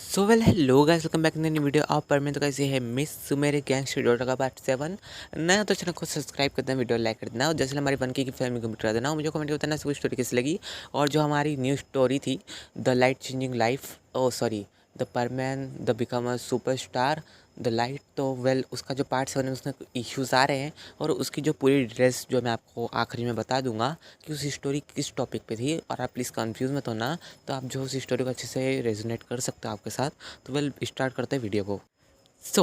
So well hello guys, welcome back in video आप पर में। तो कैसे है मिस मेरे गैंगस्टर डॉटर का पार्ट 7 नया तो चैनल को सब्सक्राइब कर देना, वीडियो लाइक कर देना और जैसे हमारी वन की फिल्म कंप्लीट कर देना। मुझे कमेंट बताना सबको स्टोरी कैसी लगी। और जो हमारी न्यू स्टोरी थी the light changing life, oh sorry, the परमैन the become a superstar the light, तो वेल उसका जो पार्ट 7 है उसमें इश्यूज़ आ रहे हैं और उसकी जो पूरी ड्रेस जो मैं आपको आखिरी में बता दूंगा कि उस स्टोरी किस टॉपिक पे थी। और आप प्लीज़ कंफ्यूज मत होना, तो आप जो उस स्टोरी को अच्छे से रेजोनेट कर सकते हो आपके साथ। तो वेल स्टार्ट करते हैं वीडियो को।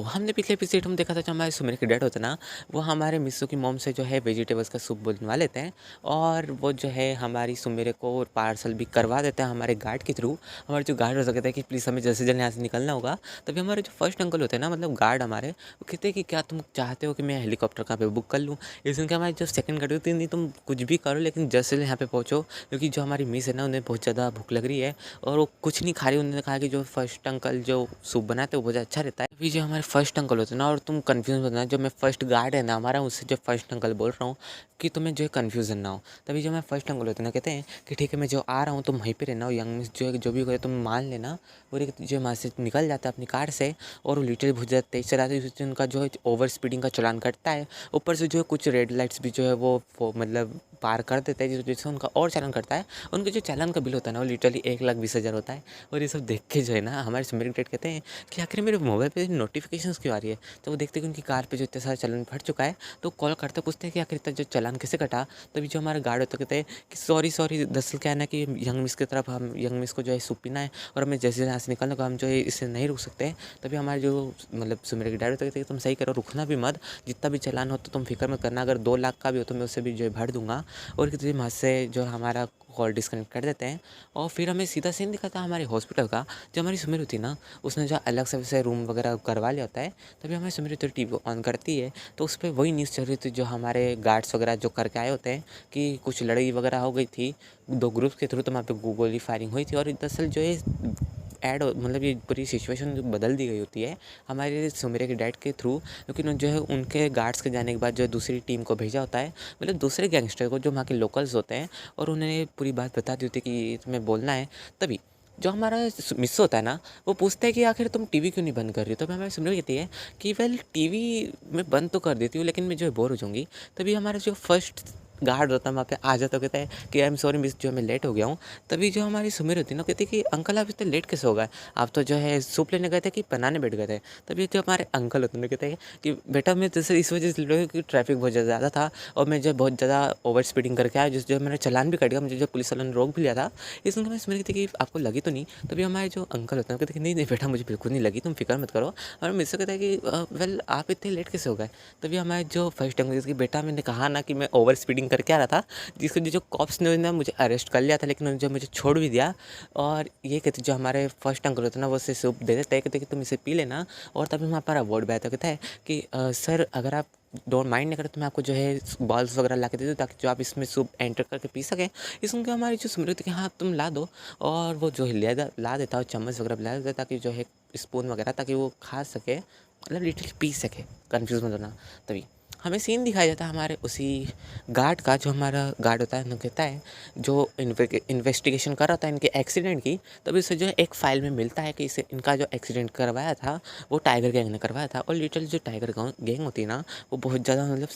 हमने पिछले एपिसोड में देखा था जो हमारे सुमिर के डैड होते हैं ना, वो हमारे मिस्सू की मॉम से जो है वेजिटेबल्स का सूप बनवा लेते हैं और वो जो है हमारी सुमिर को पार्सल भी करवा देते हैं हमारे गार्ड के थ्रू। हमारे जो गार्ड हो सकते हैं कि प्लीज़ हमें जल्द से जल्द यहाँ से निकलना होगा। तभी हमारे जो फर्स्ट अंकल होते हैं ना, मतलब गार्ड हमारे, वो कहते हैं कि क्या तुम चाहते हो कि मैं हेलीकॉप्टर कहाँ पे बुक कर लूँ। इसमें क्या हमारे जो सेकंड गार्ड होती है, नहीं तुम कुछ भी करो लेकिन जल्द से जल्द यहाँ पे पहुँचो, क्योंकि जो हमारी मिस है ना उन्हें बहुत ज़्यादा भूख लग रही है और वो कुछ नहीं खा रही। उन्होंने कहा कि जो फर्स्ट अंकल जो सूप बनाते हैं वो बहुत अच्छा रहता है। अभी जो हमारे फर्स्ट अंकल होते हैं ना, और तुम कंफ्यूज मत होना, जो मैं फर्स्ट गार्ड है ना हमारा, उससे जो फर्स्ट अंकल बोल रहा हूँ कि तुम्हें जो है कन्फ्यूजन ना हो। तभी जो मैं फर्स्ट अंकल होते हैं ना, कहते हैं कि ठीक है मैं जो आ रहा हूँ तुम वहीं पे रहना हो, यंग मिस जो है जो भी हो तुम मान लेना। और एक जो वहाँ से निकल जाता है अपनी कार से और वो लिटरली बहुत ज़्यादा तेज चलाते हैं, जिससे उनका जो है ओवर स्पीडिंग का चालान कटता है। ऊपर से जो है कुछ रेड लाइट्स भी जो है वो मतलब पार कर देता है, जिससे उनका और चालान करता है। उनके जो चालान का बिल होता है ना वो लिटरली 1,20,000 होता है। और ये सब देख के जो है ना हमारे सुमिर डैड कहते हैं कि आखिर मेरे मोबाइल पे नोटिफिकेशंस क्यों आ रही है। तो वो देखते हैं कि उनकी कार पे जो इतना सारा चालान फट चुका है, तो कॉल करते पूछते हैं कि आखिर इतना जो चालान कैसे कटा। तभी जो हमारा गार्ड होता कहते हैं कि सॉरी दरअसल क्या है ना कि यंग मिस की तरफ हम यंग मिस को जो है सूप पीना है और हमें जैसे यहाँ से निकलने को हम जो है इससे नहीं रुक सकते। तभी हमारे जो मतलब सुमिर के डैड होते कहते हैं तुम सही करो, रुकना भी मत, जितना भी चालान हो तो तुम फिक्र मत करना, अगर 2 लाख का भी हो तो मैं उससे भी जो है भर दूंगा। और किसी वहाँ से जो हमारा कॉल डिस्कनेक्ट कर देते हैं और फिर हमें सीधा सीन दिखाता है हमारे हॉस्पिटल का। जो हमारी सुमिर होती है ना, उसने जो अलग से वैसे रूम वगैरह करवा लिया होता है। तभी हमारी सुमिर तो टीवी ऑन करती है तो उस पर वही न्यूज़ चल रही थी जो हमारे गार्ड्स वगैरह जो करके आए होते हैं कि कुछ लड़ाई वगैरह हो गई थी 2 ग्रुप्स के थ्रू, तो वहाँ पे गोली फायरिंग हुई थी। और दरअसल जो है ऐड मतलब ये पूरी सिचुएशन जो बदल दी गई होती है हमारे सुमिर के डैड के थ्रू, क्योंकि जो है उनके गार्ड्स के जाने के बाद जो है दूसरी टीम को भेजा होता है, मतलब दूसरे गैंगस्टर को जो वहाँ के लोकल्स होते हैं, और उन्हें पूरी बात बता दी होती है कि तुम्हें बोलना है। तभी जो हमारा मिस होता है ना, वो पूछता है कि आखिर तुम टीवी क्यों नहीं बंद कर रही हो। तो हमारे सुमिर कहती है कि वेल टीवी मैं बंद तो कर देती हूँ लेकिन मैं जो है बोर हो जाऊँगी। तभी हमारा जो फर्स्ट गार्ड होता है वहाँ पे आ जाता, कहता है कि आई एम सॉरी मिस, जो मैं लेट हो गया हूँ। तभी जो हमारी सुमिर होती है ना, कहती है कि अंकल आप इतने लेट कैसे हो गए, आप तो जो है सूप लेने गए थे कि बनाने बैठ गए थे। तभी जो हमारे अंकल होते हैं कहते हैं कि बेटा मैं जैसे इस वजह से लेट हो गया कि ट्रैफिक बहुत ज़्यादा था और मैं जो बहुत ज़्यादा ओवर स्पीडिंग करके आया, जिस जो मेरा चालान भी कट गया, मुझे जो पुलिस वालों ने रोक भी लिया था। इस सुनकर मैं सुमिर कहती कि आपको लगी तो नहीं। तभी हमारे जो अंकल होते हैं कहते हैं नहीं बेटा मुझे बिल्कुल नहीं लगी, तुम फिक्र मत करो। और मुझसे कहता है कि वेल आप इतने लेट कैसे हो गए। तभी हमारे जो फर्स्ट अंकल कि बेटा मैंने कहा ना कि मैं ओवर स्पीडिंग करके आ रहा था, जिसको जो कॉप्स ने ना मुझे अरेस्ट कर लिया था, लेकिन उन्होंने जो मुझे छोड़ भी दिया। और ये कहते जो हमारे फर्स्ट अंकल होते हैं ना, वो उसे सूप दे देते हैं, कहते कि तुम इसे पी लेना। और तभी वहाँ पर अवार्ड भी आता कहता है कि सर अगर आप डोंट माइंड नहीं करते तो मैं आपको जो है बॉल्स वगैरह ला के दे दूँ ताकि जो आप इसमें सूप एंटर करके पी सकें। इस उनके हमारी जो स्मृति कि हाँ तुम ला दो, और वो जो है ला देता है, चम्मच वगैरह ला देता ताकि जो है स्पून वगैरह, ताकि वो खा सके, मतलब लिटरली पी सके, कन्फ्यूज़ मत होना। तभी हमें सीन दिखाया जाता है हमारे उसी गार्ड का, जो हमारा गार्ड होता है ना, कहता है जो इन्वेस्टिगेशन कर रहा था इनके एक्सीडेंट की। तभी उसे जो है एक फ़ाइल में मिलता है कि इसे इनका जो एक्सीडेंट करवाया था वो टाइगर गैंग ने करवाया था। और लिटरली जो टाइगर गैंग होती है ना, वो बहुत ज़्यादा मतलब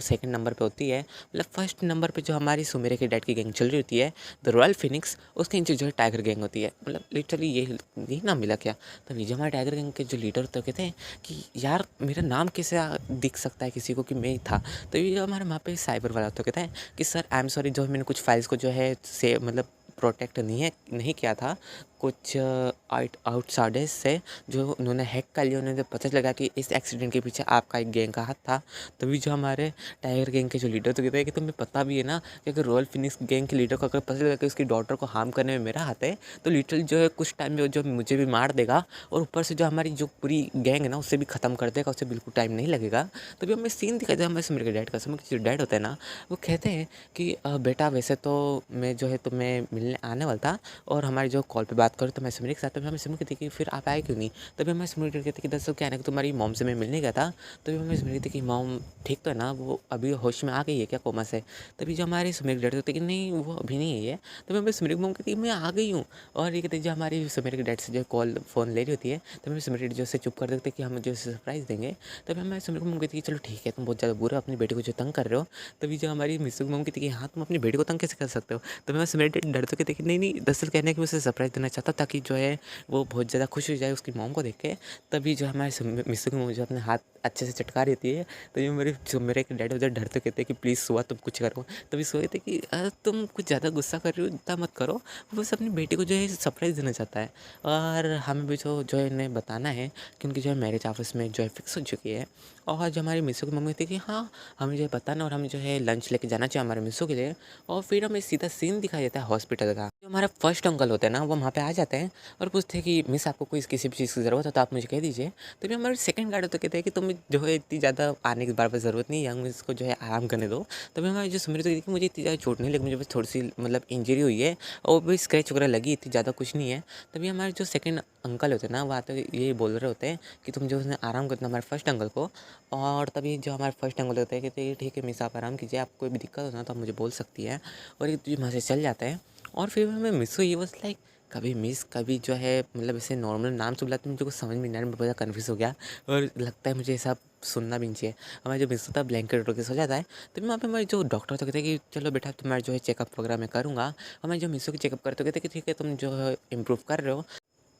सेकंड नंबर पे होती है। मतलब फर्स्ट नंबर पे जो हमारी सुमेरे के डैड की गैंग चल रही होती है द रॉयल फिनिक्स, उसके नीचे जो है टाइगर गैंग होती है। मतलब लिटरली यही नाम मिला क्या। तभी जो हमारे टाइगर गैंग के जो लीडर होते हैं कहते हैं कि यार मेरा नाम कैसे दिख सकता है किसी को कि मैं ही था। तो ये हमारे वहाँ पे साइबर वाला तो कहता है कि सर आई एम सॉरी, जो मैंने कुछ फाइल्स को जो है से मतलब प्रोटेक्ट नहीं किया था, कुछ आउटसाइडर्स से जो उन्होंने हैक कर लिया, उन्हें पता लगा कि इस एक्सीडेंट के पीछे आपका एक गैंग का हाथ था। तभी जो हमारे टाइगर गैंग के जो लीडर तो कहते हैं कि तुम्हें पता भी है ना कि अगर रॉयल फिनिक्स गैंग के लीडर को अगर पता लगा कि उसकी डॉटर को हार्म करने में मेरा हाथ है, तो लिटरली जो है कुछ टाइम में जो मुझे भी मार देगा और ऊपर से जो हमारी जो पूरी गैंग है ना उससे भी ख़त्म कर देगा, उससे बिल्कुल टाइम नहीं लगेगा। तभी हमें सीन दिखाई देता है हमारे सुमिर के डैड का। सुमिर के जो डैड होता है ना, वो कहते हैं कि बेटा वैसे तो मैं जो है तुम्हें मिलने आने वाला था और हमारी जो कॉल पे बात बात करो तो मैं सुमिर के साथ, तभी हमें सुमिर कहती कि फिर आप आए क्यों नहीं? तभी हमें सुमिर कहती कि दरअसल क्या है ना कि तुम्हारी मॉम से मैं मिलने गया था। तभी हमें सुमिर कहती कि मॉम ठीक तो है ना, वो अभी होश में आ गई है क्या कोमा से? तभी जो हमारे सुमिर के डैड होते कि नहीं वो अभी नहीं है ये। तभी हमें सुमिर की मॉम कहती मैं आ गई हूँ। और ये कहते जो हमारी सुमिर के डैड से जो कॉल फ़ोन ले रही होती है, तभी हमें सुमिर के डैड जो उससे चुप कर देते कि हम जो सरप्राइज़ देंगे। तभी हमें सुमिर की मॉम कहती कि चलो ठीक है, तुम बहुत ज़्यादा बुरा अपनी बेटी को जो तंग कर रहे हो। तभी जो हमारी मिस्सू की मॉम कहती कि हाँ तुम अपनी बेटी को तंग कैसे कर सकते हो? तभी मैं सुमिर के डैड डरते कहते कि नहीं दरअसल कहने कि मैं उसे सरप्राइज़ देना चाहता ताकि जो है वो बहुत ज़्यादा खुश हो जाए उसकी मॉम को देख के। तभी जो हमारे मिस्सू की मॉम जो अपने हाथ अच्छे से चटका देती है। तभी मेरे जो मेरे एक डैड उधर डरते कहते हैं कि प्लीज़ सुआ तुम कुछ करो। तभी सुआ कहते कि तुम कुछ ज़्यादा गुस्सा कर रही हो, इतना मत करो। वो बस अपनी बेटी को जो है सरप्राइज़ देना चाहता है। और हमें भी जो है इन्हें बताना है कि उनकी जो है मैरिज आपस में जो है फिक्स हो चुकी है। और जो हमारी मिस्सू की मम्मी थी कि हाँ हमें जो है बताना और हमें जो है लंच लेके जाना चाहिए हमारे मिस्सू के लिए। और फिर हमें सीधा सीन दिखाई देता है हॉस्पिटल का। जो हमारा फर्स्ट अंकल होते हैं ना वो वहाँ पे आ जाते हैं और पूछते हैं कि मिस आपको कोई किसी भी चीज़ की ज़रूरत है तो आप मुझे कह दीजिए। तभी हमारे सेकंड गार्ड तो कहते हैं कि तुम्हें जो है इतनी ज़्यादा आने की बार-बार ज़रूरत नहीं है, यंग मिस को जो है आराम करने दो। तभी हमारे जो सुमित कहती है कि मुझे इतनी ज़्यादा चोट नहीं लगी, मुझे बस थोड़ी-सी मतलब इंजरी हुई है और भी स्क्रैच वगैरह लगी, इतनी ज़्यादा कुछ नहीं है। तभी हमारे जो सेकंड अंकल होते हैं ना वो आते हुए ये बोल रहे होते हैं कि तुम जो है आराम करना हमारे फर्स्ट अंकल को। और तभी जो हमारे फर्स्ट अंकल होते हैं कहते हैं ठीक है मिस आप आराम कीजिए, आपको कोई भी दिक्कत हो ना तो आप मुझे बोल सकती है। और ये तो वहाँ से चल जाते हैं। और फिर हमें मिस हुई बस लाइक कभी मिस कभी जो है मतलब ऐसे नॉर्मल नाम से बुलाते हैं, मुझे कुछ समझ में नहीं आ रहा, मैं बहुत ज़्यादा कन्फ्यूज़ हो गया। और लगता है मुझे ये सब सुनना भी नहीं चाहिए। हमारा जो मिस होता है ब्लैंकेट ओढ़ के सो जाता है। तभी वहाँ पे हमारे जो डॉक्टर तो कहते हैं कि चलो बेटा तुम्हारा जो है चेकअप वगैरह मैं करूँगा। हमारे जो मिसों की चेकअप करते कहते हैं कि ठीक है तुम जो है इम्प्रूव कर रहे हो,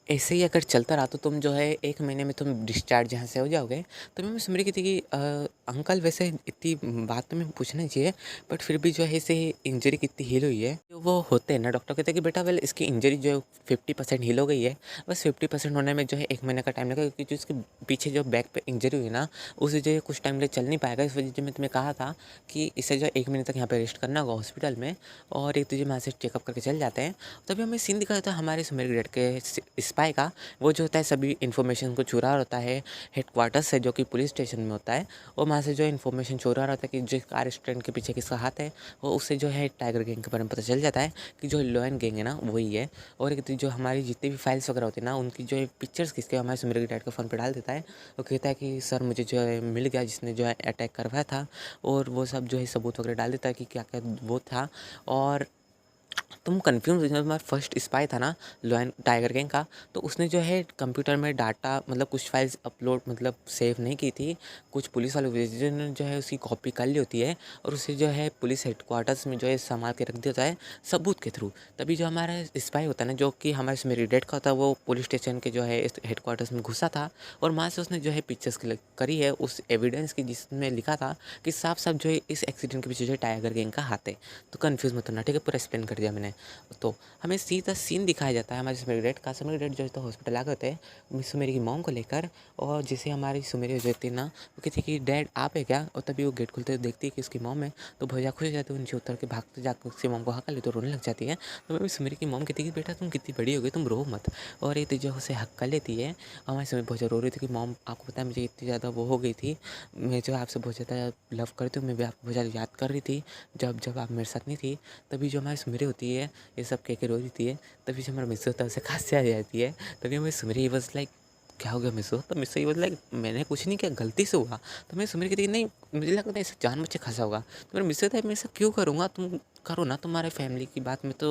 ऐसे ही अगर चलता रहा तो तुम जो है 1 महीने में तुम डिस्चार्ज यहाँ से हो जाओगे। तो मैं सुन रही थी कि अंकल वैसे इतनी बात तो मैं पूछना चाहिए, बट फिर भी जो है इसे इंजरी कितनी हील हुई है? जो वो होते हैं ना डॉक्टर कहते हैं कि बेटा वेल इसकी इंजरी जो है 50% हील हो गई है। बस 50% होने में जो है 1 महीने का टाइम लगेगा, क्योंकि जो इसके पीछे जो बैक पे इंजरी हुई ना, उसे जो है कुछ टाइम के लिए चल नहीं पाएगा। इस वजह से मैं तुम्हें कहा था कि इसे जो है 1 महीने तक यहाँ पे रेस्ट करना होगा हॉस्पिटल में। और एक तुझे वहाँ से चेकअप करके चल जाते हैं। तभी हमें सीन दिखा था हमारे सुमेर ग्रेड के स्पाई का। वो जो होता है सभी इन्फॉर्मेशन को चुरा रहा होता है हेडक्वार्टर से, जो कि पुलिस स्टेशन में होता है। और वहाँ से जो इन्फॉर्मेशन चुरा रहा होता है कि जिस कार एक्सीडेंट के पीछे किसका हाथ है, वो उससे जो है टाइगर गैंग के बारे में पता चल जाता है कि जो लॉयन गैंग है ना वही है। और एक जो हमारी जितनी भी फाइल्स वगैरह होती है ना, उनकी जो है पिक्चर्स किसके हमारे सुमेर के डैड के फ़ोन पर डाल देता है। वो कहता है कि सर मुझे जो है मिल गया जिसने जो है अटैक करवाया था। और वो सब जो है सबूत वगैरह डाल देता है कि क्या क्या वो था। और तुम कन्फ्यूज़ हो जाओ, तुम्हारा फर्स्ट स्पाई था ना लॉयन टाइगर गैंग का, तो उसने जो है कंप्यूटर में डाटा मतलब कुछ फाइल्स अपलोड मतलब सेव नहीं की थी। कुछ पुलिस वाले ने जो है उसकी कॉपी कर ली होती है और उसे जो है पुलिस हेडक्वार्टर्स में जो है संभाल के रख दिया होता है सबूत के थ्रू। तभी जो हमारा स्पाई होता है ना, जो कि हमारे इसमें डेट का होता है, वो पुलिस स्टेशन के जो है हेडक्वार्टर्स में घुसा था। और वहाँ से उसने जो है पिक्चर्स करी है उस एविडेंस की, जिसमें लिखा था कि साफ साफ जो है इस एक्सीडेंट के पीछे जो है टाइगर गैंग का हाथ है। तो कन्फ्यूज़ मत होना, ठीक है, पूरा एक्सप्लेन कर दिया मैंने। तो हमें सीधा सीन दिखाया जाता है हमारे सुमेरी डेट का। सुमेरी डेट जो है तो हॉस्पिटल आ गए थे सुमेरी की मॉम को लेकर। और जैसे हमारी सुमेरी जो थी ना, वो कहती कि डैड आप है क्या? और तभी वो गेट खुलते हुए देखती है कि उसकी मॉम है। तो भैया खुश हो जाते हैं, नीचे उतर के भागते जाकर उसकी मॉम को हक्का ले तो रोने लग जाती है। तो मैं सुमेरी की मॉम कहती कि बेटा तुम कितनी बड़ी हो गई, तुम रो मत। और ये जो उसे हक्का लेती है। हमारी सुमेरी बहुत ज़्यादा रो रही थी कि मॉम आपको पता है मुझे इतनी ज़्यादा वो हो गई थी, मैं जो आपसे बहुत ज़्यादा लव करती हूँ, मैं भी आपको बहुत ज़्यादा याद कर रही थी जब जब आप मेरे साथ नहीं थी। तभी जो हमारी सुमेरी होती है ये सब कह के रो देती है। तभी जो हमारा मिस्सू होता है उसे खांसी आ जाती है। तभी हमें सुमेरी बस लाइक क्या हो गया मिस्सू? तो मिस्सू ये बोला लाइक मैंने कुछ नहीं किया, गलती से हुआ। तो मैं सुमेरी कहती नहीं मुझे लगता है इसे जानबूझ के खांसा होगा। तो मेरा मिस्सू था मैं ऐसा क्यों करूँगा, तुम करो ना, तुम्हारे फैमिली की बात में तो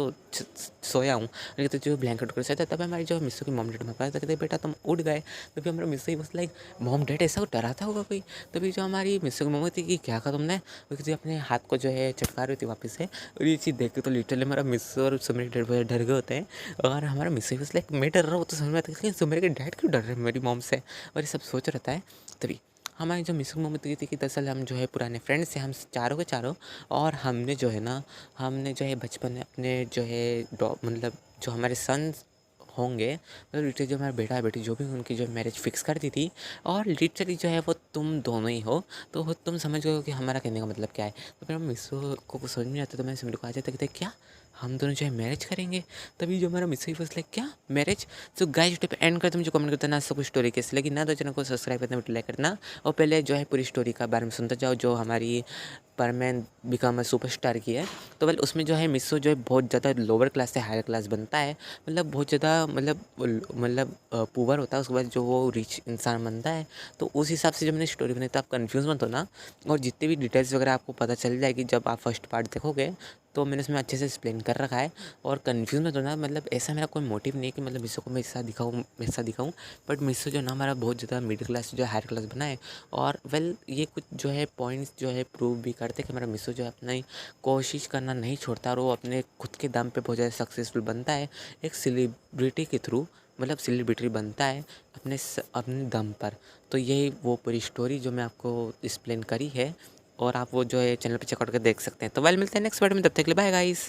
सोया हूँ। नहीं तो जो ब्लैंकेट कर सोया था। तब हमारी जो मिस्सू की मॉम डैड में पाया था कहते बेटा तुम उठ गए। तभी हमारा मिस्सू ही बस लाइक मॉम डैड ऐसा डराता होगा कोई। तभी जो हमारी मिस्सू की मम्मी थी कि क्या कहा तुमने, वो किसी अपने हाथ को जो है चटका रही थी वापस से। और ये चीज़ देख के तो लिटरली हमारा मिस्सू और सुमेर के डैड डर गए होते हैं। और हमारा मिस्सू बस लाइक मैं डर रहा हूँ तो समझ में आता है लेकिन सुमेर के डैड क्यों डर रहे हैं मेरी मॉम से, और ये सब सोच रहता है। तभी हमारी जो मिस्सू मम्मी थी कि दरअसल हम जो है पुराने फ्रेंड्स हैं, हम चारों के चारों। और हमने जो है ना, हमने जो है बचपन में अपने जो है मतलब जो हमारे सन्स होंगे, मतलब लिटरली जो हमारा बेटा बेटी जो भी उनकी जो मैरिज फिक्स कर दी थी। और लिटरली जो है वो तुम दोनों ही हो। तो तुम समझ गए हो कि हमारा कहने का मतलब क्या है। तो फिर हम मिस्सू को कुछ समझ में नहीं आता, तो मैं सिमर को आ जाता कहते क्या हम दोनों जो है मैरिज करेंगे। तभी जो हमारा मिस्टर फर्स्ट लाइक क्या मैरिज। तो गाइस वीडियो पे एंड करते मुझे कमेंट करते ना सबको स्टोरी कैसी लगी ना, तो चैनल को सब्सक्राइब करना, वीडियो लाइक करना और पहले जो है पूरी स्टोरी का बारे में सुनते जाओ जो हमारी परमैन बिकम अ सुपरस्टार की है। तो वेल उसमें जो है मिस्सो जो है बहुत ज़्यादा लोअर क्लास से हायर क्लास बनता है, मतलब बहुत ज़्यादा मतलब पुअर होता है, उसके बाद जो वो रिच इंसान बनता है। तो उस हिसाब से जब मैंने स्टोरी बनाई तो आप कंफ्यूज मत होना, और जितने भी डिटेल्स वगैरह आपको पता चल जाएगी जब आप फर्स्ट पार्ट देखोगे, तो मैंने उसमें अच्छे से एक्सप्लेन कर रखा है। और कन्फ्यूज़ मत होना, मतलब ऐसा मेरा कोई मोटिव नहीं है कि मतलब मिस्सो को मैं ऐसा दिखाऊँ, बट मिस्सो जो ना हमारा बहुत ज़्यादा मिडिल क्लास जो है हायर क्लास बना है। और वेल ये कुछ जो है पॉइंट्स जो है प्रूव भी करते कि हमारा मिस्सो जो है अपनी कोशिश करना नहीं छोड़ता और वो अपने खुद के दम पे बहुत ज़्यादा सक्सेसफुल बनता है एक सेलिब्रिटी के थ्रू, मतलब सेलिब्रिटी बनता है अपने दम पर। तो यही वो पूरी स्टोरी जो मैं आपको एक्सप्लेन करी है, और आप वो जो है चैनल पे चेकआउट कर देख सकते हैं। तो वेल मिलते हैं नेक्स्ट वीडियो में, तब तक के लिए बाय गाइस।